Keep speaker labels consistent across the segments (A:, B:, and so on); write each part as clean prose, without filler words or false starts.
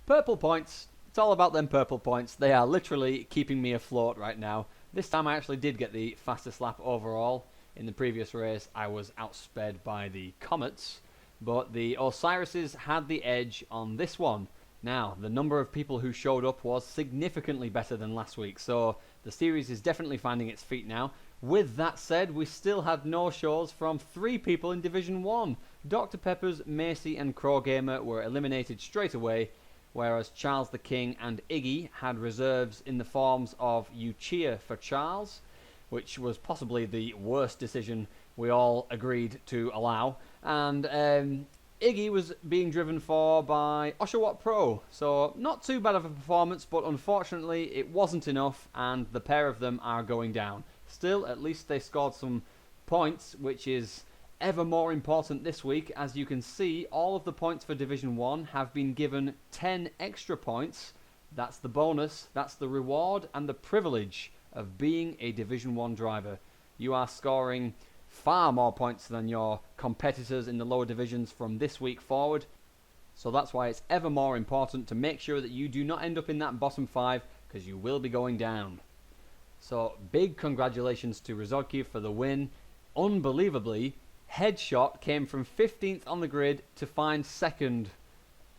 A: Purple points. It's all about them purple points. They are literally keeping me afloat right now. This time I actually did get the fastest lap overall. In the previous race, I was outsped by the Comets, but the Osiris's had the edge on this one. Now, the number of people who showed up was significantly better than last week, so the series is definitely finding its feet now. With that said, we still had no-shows from 3 people in Division 1. Dr. Peppers, Macy and Crowgamer were eliminated straight away, whereas Charles the King and Iggy had reserves in the forms of You Cheer for Charles, which was possibly the worst decision we all agreed to allow, and Iggy was being driven for by Oshawott Pro, so not too bad of a performance, but unfortunately it wasn't enough, and the pair of them are going down. Still, at least they scored some points, which is ever more important this week. As you can see, all of the points for Division 1 have been given 10 extra points. That's the bonus, that's the reward, and the privilege of being a Division 1 driver. You are scoring far more points than your competitors in the lower divisions from this week forward. So that's why it's ever more important to make sure that you do not end up in that bottom 5, because you will be going down. So big congratulations to Rizodki for the win. Unbelievably, Headshot came from 15th on the grid to find 2nd.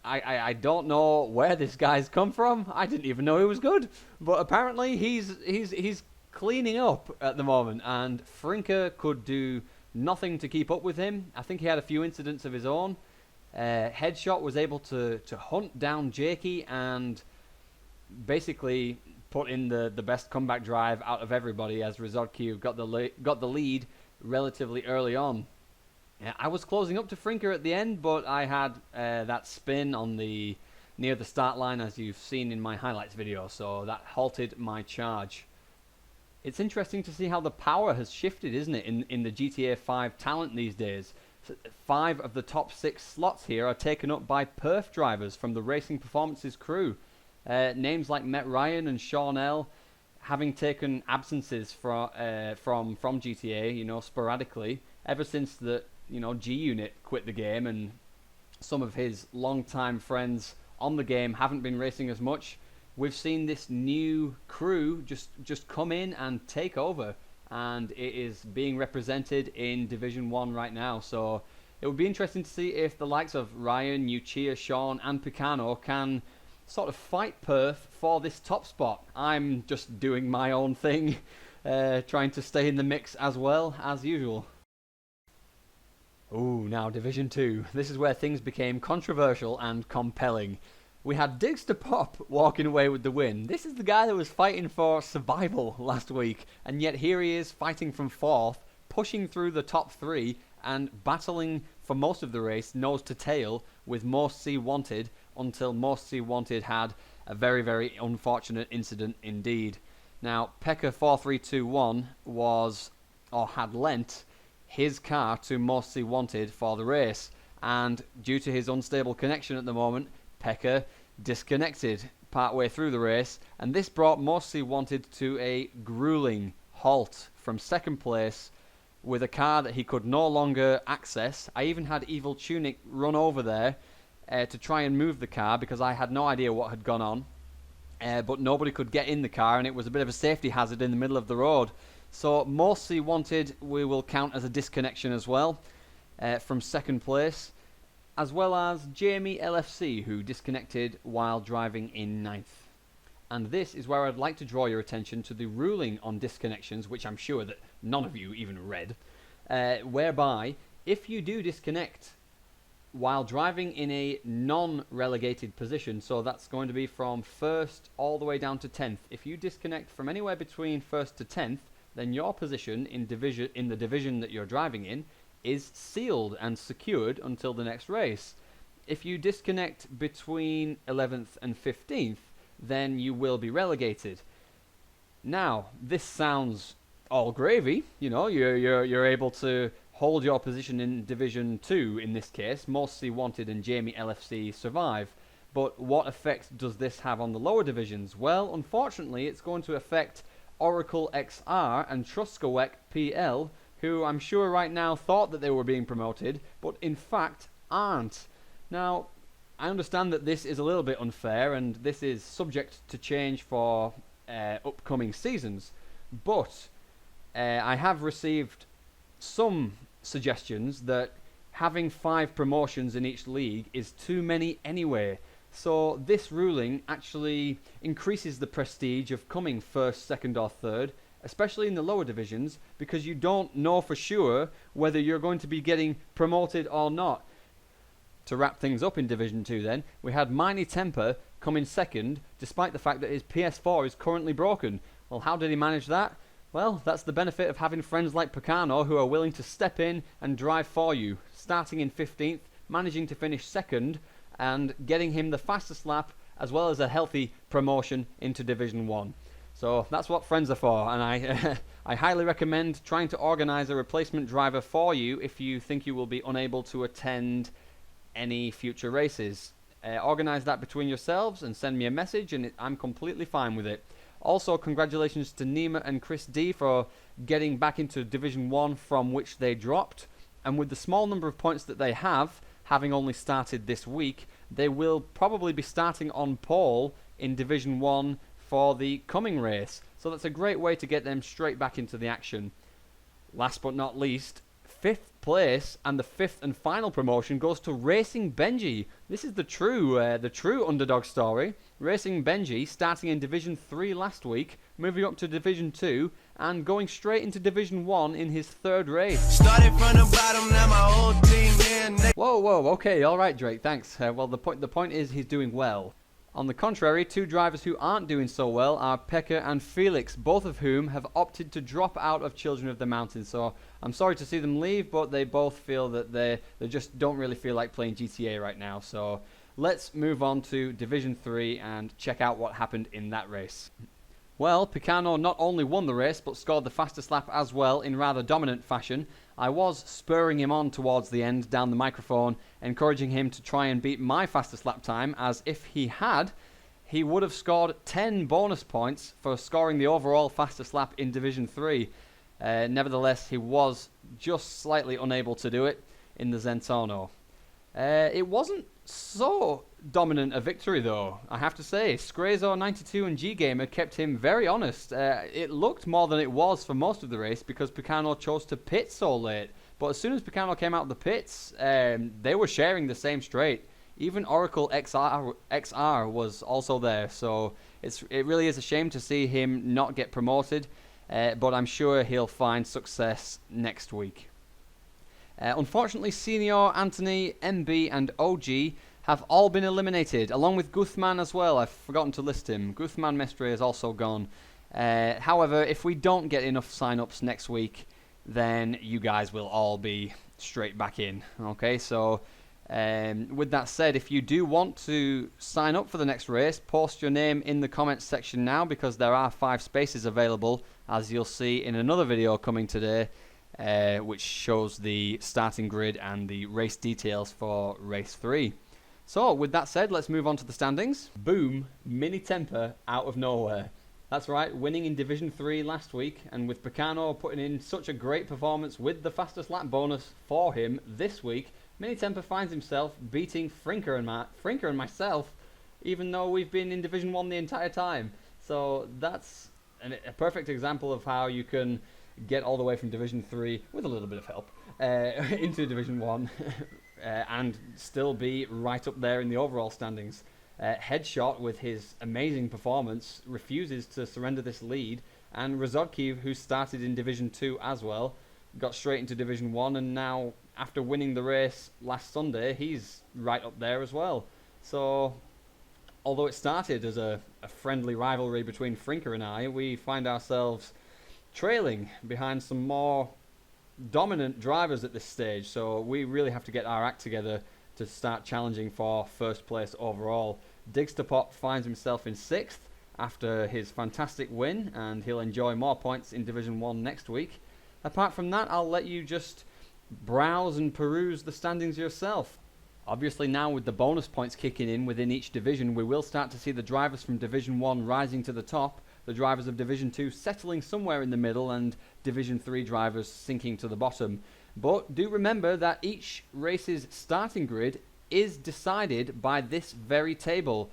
A: I don't know where this guy's come from. I didn't even know he was good, but apparently he's cleaning up at the moment, and Frinker could do nothing to keep up with him. I think he had a few incidents of his own. Headshot was able to hunt down Jakey and basically put in the best comeback drive out of everybody, as Rizodki got the lead relatively early on. I was closing up to Frinker at the end, but I had that spin on near the start line, as you've seen in my highlights video, so that halted my charge. It's interesting to see how the power has shifted, isn't it, in the GTA 5 talent these days. 5 of the top 6 slots here are taken up by perf drivers from the Racing Performances crew. Names like Met Ryan and Sean L having taken absences from GTA, sporadically, ever since the G-Unit quit the game, and some of his long-time friends on the game haven't been racing as much. We've seen this new crew just come in and take over, and it is being represented in Division 1 right now. So it would be interesting to see if the likes of Ryan, Uchia, Sean and Picano can sort of fight Perth for this top spot. I'm just doing my own thing, trying to stay in the mix as well as usual. Ooh, now Division 2. This is where things became controversial and compelling. We had Diggs to Pop walking away with the win. This is the guy that was fighting for survival last week, and yet here he is fighting from 4th, pushing through the top 3 and battling for most of the race nose to tail with Most C Wanted, until Most C Wanted had a very, very unfortunate incident indeed. Now, Pekka 4321 had lent his car to Most C Wanted for the race, and due to his unstable connection at the moment, Pekka disconnected partway through the race, and this brought Most C Wanted to a grueling halt from 2nd place with a car that he could no longer access. I even had Evil Tunic run over there to try and move the car, because I had no idea what had gone on, but nobody could get in the car, and it was a bit of a safety hazard in the middle of the road. So Most C Wanted we will count as a disconnection as well from 2nd place, as well as Jamie LFC, who disconnected while driving in 9th. And this is where I'd like to draw your attention to the ruling on disconnections, which I'm sure that none of you even read, whereby if you do disconnect while driving in a non-relegated position, so that's going to be from 1st all the way down to 10th, if you disconnect from anywhere between 1st to 10th, then your position in the division that you're driving in is sealed and secured until the next race. If you disconnect between 11th and 15th, then you will be relegated. Now, this sounds all gravy. You're able to hold your position in Division 2 in this case. Most C Wanted and Jamie LFC survive. But what effect does this have on the lower divisions? Well, unfortunately, it's going to affect Oracle XR and Truskawek PL, who I'm sure right now thought that they were being promoted, but in fact aren't. Now, I understand that this is a little bit unfair, and this is subject to change for upcoming seasons, but I have received some suggestions that having 5 promotions in each league is too many anyway. So this ruling actually increases the prestige of coming first, second or third, especially in the lower divisions, because you don't know for sure whether you're going to be getting promoted or not. To wrap things up in Division 2 then, we had Miney Temper come in second, despite the fact that his PS4 is currently broken. Well, how did he manage that? Well, that's the benefit of having friends like Picano who are willing to step in and drive for you, starting in 15th, managing to finish second, and getting him the fastest lap, as well as a healthy promotion into Division 1. So that's what friends are for, and I highly recommend trying to organise a replacement driver for you if you think you will be unable to attend any future races. Organise that between yourselves and send me a message, and I'm completely fine with it. Also, congratulations to Nima and Chris D for getting back into Division 1 from which they dropped, and with the small number of points that they have, having only started this week, they will probably be starting on pole in Division 1 for the coming race. So that's a great way to get them straight back into the action. Last but not least, 5th place and the 5th and final promotion goes to Racing Benji. This is the true underdog story. Racing Benji starting in Division 3 last week, moving up to Division 2 and going straight into Division 1 in his 3rd race. Started from the bottom, now my whole team here. Whoa, okay, alright Drake, thanks. Well, the point is he's doing well. On the contrary, 2 drivers who aren't doing so well are Pekka and Felix, both of whom have opted to drop out of Children of the Mountain. So I'm sorry to see them leave, but they both feel that they just don't really feel like playing GTA right now. So let's move on to Division 3 and check out what happened in that race. Well, Picano not only won the race, but scored the fastest lap as well in rather dominant fashion. I was spurring him on towards the end down the microphone, encouraging him to try and beat my fastest lap time, as if he had, he would have scored 10 bonus points for scoring the overall fastest lap in Division 3. Nevertheless, he was just slightly unable to do it in the Zentorno. It wasn't so dominant a victory though, I have to say. Scrazo92 and G-Gamer kept him very honest. It looked more than it was for most of the race because Picano chose to pit so late. But as soon as Picano came out of the pits, they were sharing the same straight. Even Oracle XR was also there, so it really is a shame to see him not get promoted, but I'm sure he'll find success next week. Unfortunately, Senior, Anthony, MB and OG have all been eliminated, along with Guzman as well. I've forgotten to list him. Guzman Mestre is also gone. However, if we don't get enough sign-ups next week, then you guys will all be straight back in. Okay, so with that said, if you do want to sign up for the next race, post your name in the comments section now, because there are 5 spaces available, as you'll see in another video coming today, which shows the starting grid and the race details for race 3. So with that said, let's move on to the standings. Boom, Mini Temper out of nowhere. That's right, winning in Division 3 last week, and with Picano putting in such a great performance with the fastest lap bonus for him this week, Mini Temper finds himself beating Frinker and myself, even though we've been in Division 1 the entire time. So that's a perfect example of how you can get all the way from Division 3, with a little bit of help, into Division 1, and still be right up there in the overall standings. Headshot, with his amazing performance, refuses to surrender this lead, and Razodki, who started in Division 2 as well, got straight into Division 1, and now, after winning the race last Sunday, he's right up there as well. So, although it started as a friendly rivalry between Frinker and I, we find ourselves trailing behind some more dominant drivers at this stage, so we really have to get our act together to start challenging for first place overall. Digsterpop finds himself in 6th after his fantastic win, and he'll enjoy more points in Division 1 next week. Apart from that, I'll let you just browse and peruse the standings yourself. Obviously now, with the bonus points kicking in within each division, we will start to see the drivers from Division 1 rising to the top, the drivers of Division 2 settling somewhere in the middle, and Division 3 drivers sinking to the bottom. But do remember that each race's starting grid is decided by this very table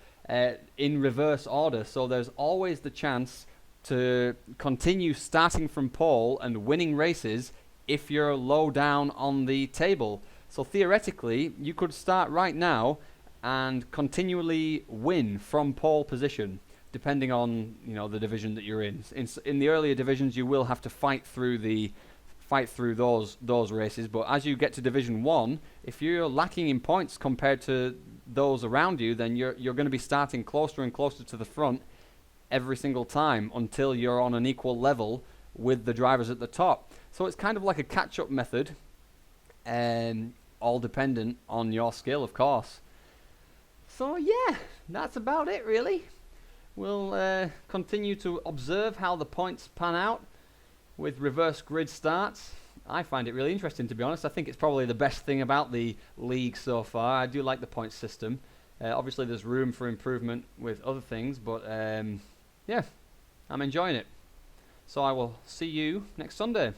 A: in reverse order. So there's always the chance to continue starting from pole and winning races if you're low down on the table. So theoretically, you could start right now and continually win from pole position, depending on the division that you're in. In the earlier divisions, you will have to fight through those races. But as you get to Division 1, if you're lacking in points compared to those around you, then you're going to be starting closer and closer to the front every single time until you're on an equal level with the drivers at the top. So it's kind of like a catch-up method, all dependent on your skill, of course. So yeah, that's about it really. We'll continue to observe how the points pan out with reverse grid starts. I find it really interesting, to be honest. I think it's probably the best thing about the league so far. I do like the points system. Obviously there's room for improvement with other things, but yeah, I'm enjoying it. So I will see you next Sunday.